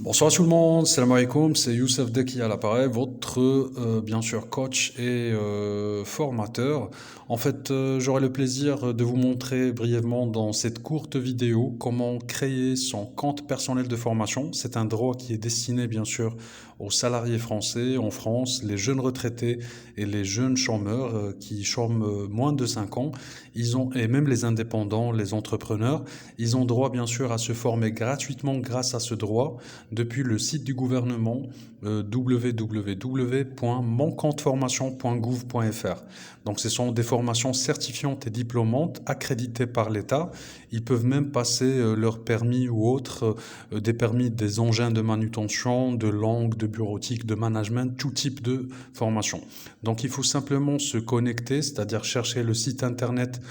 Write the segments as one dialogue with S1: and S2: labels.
S1: Bonsoir tout le monde, salam alaikum, c'est Youssef Deki à l'appareil, votre bien sûr coach et formateur. J'aurai le plaisir de vous montrer brièvement dans cette courte vidéo comment créer son compte personnel de formation. C'est un droit qui est destiné bien sûr aux salariés français en France, les jeunes retraités et les jeunes chômeurs qui chôment moins de 5 ans. Et même les indépendants, les entrepreneurs, ils ont droit bien sûr à se former gratuitement grâce à ce droit depuis le site du gouvernement www.moncompteformation.gouv.fr. Donc ce sont des formations certifiantes et diplômantes accréditées par l'État. Ils peuvent même passer leur permis ou autre, des permis des engins de manutention, de langue, de bureautique, de management, tout type de formation. Donc il faut simplement se connecter, c'est-à-dire chercher le site internet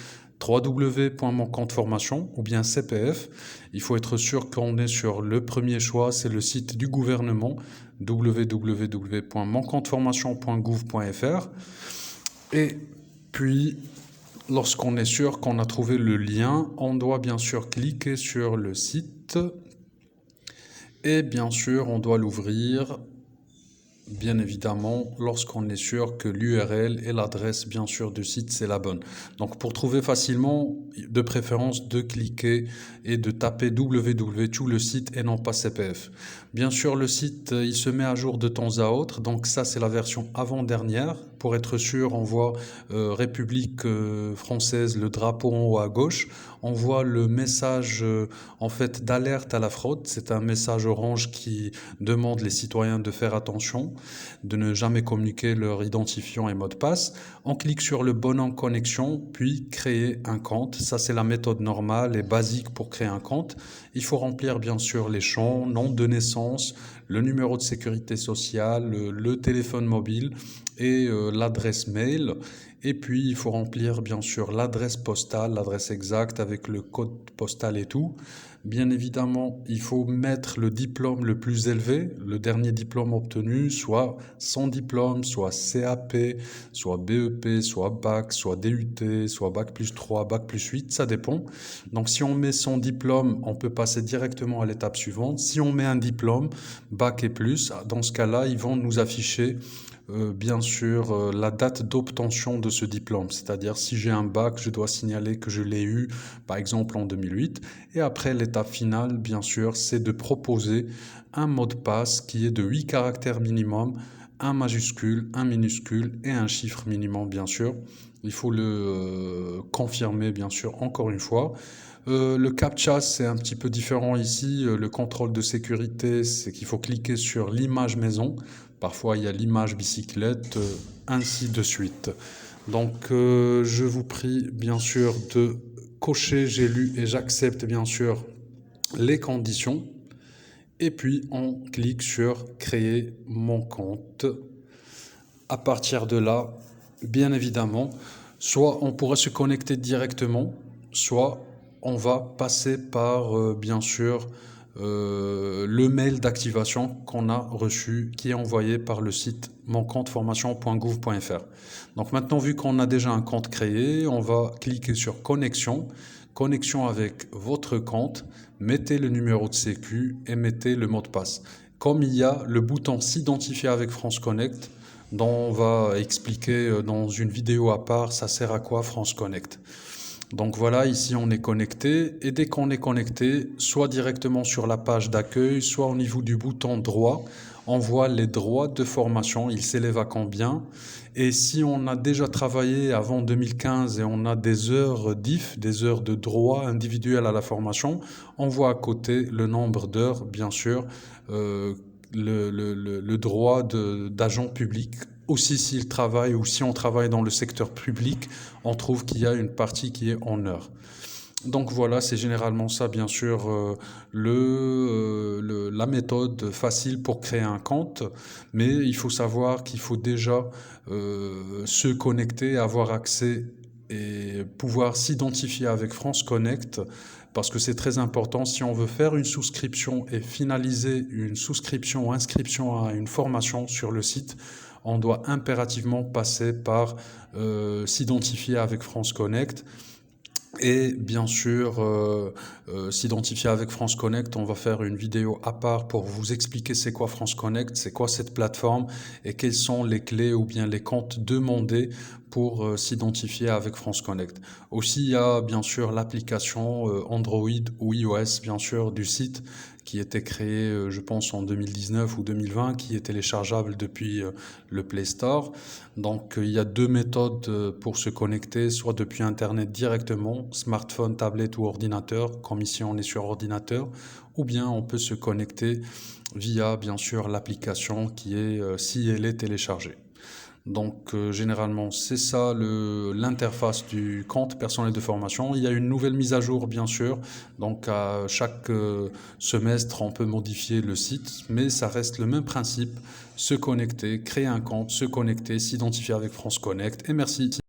S1: www.moncompteformation ou bien CPF. Il faut être sûr qu'on est sur le premier choix, c'est le site du gouvernement www.moncompteformation.gouv.fr. Et puis, lorsqu'on est sûr qu'on a trouvé le lien, on doit bien sûr cliquer sur le site et bien sûr on doit l'ouvrir. Bien évidemment, lorsqu'on est sûr que l'URL et l'adresse, bien sûr, du site, c'est la bonne. Donc, pour trouver facilement, de préférence, de cliquer et de taper www tout le site et non pas CPF. Bien sûr, le site, il se met à jour de temps à autre. Donc, ça, c'est la version avant-dernière. Pour être sûr, on voit République française, le drapeau en haut à gauche. On voit le message, d'alerte à la fraude. C'est un message orange qui demande les citoyens de faire attention, de ne jamais communiquer leur identifiant et mot de passe. On clique sur le bonhomme connexion, puis créer un compte. Ça, c'est la méthode normale et basique pour créer un compte. Il faut remplir bien sûr les champs, nom de naissance, le numéro de sécurité sociale, le téléphone mobile et l'adresse mail. Et puis, il faut remplir bien sûr l'adresse postale, l'adresse exacte avec le code postal et tout. Bien évidemment, il faut mettre le diplôme le plus élevé, le dernier diplôme obtenu, soit sans diplôme, soit CAP, soit BEP, soit bac, soit DUT, soit bac plus 3, bac plus 8, ça dépend. Donc si on met son diplôme, on peut passer directement à l'étape suivante. Si on met un diplôme, bac et plus, dans ce cas-là, ils vont nous afficher bien sûr la date d'obtention de ce diplôme. C'est-à-dire si j'ai un bac, je dois signaler que je l'ai eu par exemple en 2008. Et après l'étape finale, bien sûr, c'est de proposer un mot de passe qui est de 8 caractères minimum, un majuscule, un minuscule et un chiffre minimum bien sûr. Il faut le confirmer bien sûr encore une fois. Le CAPTCHA, c'est un petit peu différent ici. Le contrôle de sécurité, c'est qu'il faut cliquer sur l'image maison. Parfois, il y a l'image bicyclette, ainsi de suite. Donc, je vous prie, bien sûr, de cocher j'ai lu et j'accepte, bien sûr, les conditions. Et puis, on clique sur créer mon compte. À partir de là, bien évidemment, soit on pourrait se connecter directement, soit on va passer par, bien sûr, le mail d'activation qu'on a reçu, qui est envoyé par le site moncompteformation.gouv.fr. Donc maintenant, vu qu'on a déjà un compte créé, on va cliquer sur connexion, connexion avec votre compte, mettez le numéro de sécu et mettez le mot de passe. Comme il y a le bouton s'identifier avec France Connect, dont on va expliquer dans une vidéo à part, ça sert à quoi France Connect. Donc voilà, ici on est connecté et dès qu'on est connecté, soit directement sur la page d'accueil, soit au niveau du bouton droit, on voit les droits de formation, ils s'élèvent à combien. Et si on a déjà travaillé avant 2015 et on a des heures DIF, des heures de droit individuel à la formation, on voit à côté le nombre d'heures, bien sûr, le droit d'agent public. Aussi s'il travaille ou si on travaille dans le secteur public, on trouve qu'il y a une partie qui est en heures. Donc voilà, c'est généralement ça, bien sûr, la méthode facile pour créer un compte. Mais il faut savoir qu'il faut déjà se connecter, avoir accès et pouvoir s'identifier avec France Connect. Parce que c'est très important, si on veut faire une souscription et finaliser une souscription ou inscription à une formation sur le site, on doit impérativement passer par s'identifier avec France Connect. Et bien sûr, s'identifier avec France Connect, on va faire une vidéo à part pour vous expliquer c'est quoi France Connect, c'est quoi cette plateforme et quelles sont les clés ou bien les comptes demandés pour s'identifier avec France Connect. Aussi, il y a bien sûr l'application Android ou iOS, bien sûr, du site qui était créé, je pense, en 2019 ou 2020, qui est téléchargeable depuis le Play Store. Donc, il y a deux méthodes pour se connecter, soit depuis Internet directement, smartphone, tablette ou ordinateur, comme ici on est sur ordinateur, ou bien on peut se connecter via, bien sûr, l'application qui est, si elle est téléchargée. Donc, généralement, c'est ça l'interface du compte personnel de formation. Il y a une nouvelle mise à jour, bien sûr. Donc, à chaque semestre, on peut modifier le site, mais ça reste le même principe. Se connecter, créer un compte, se connecter, s'identifier avec France Connect. Et merci.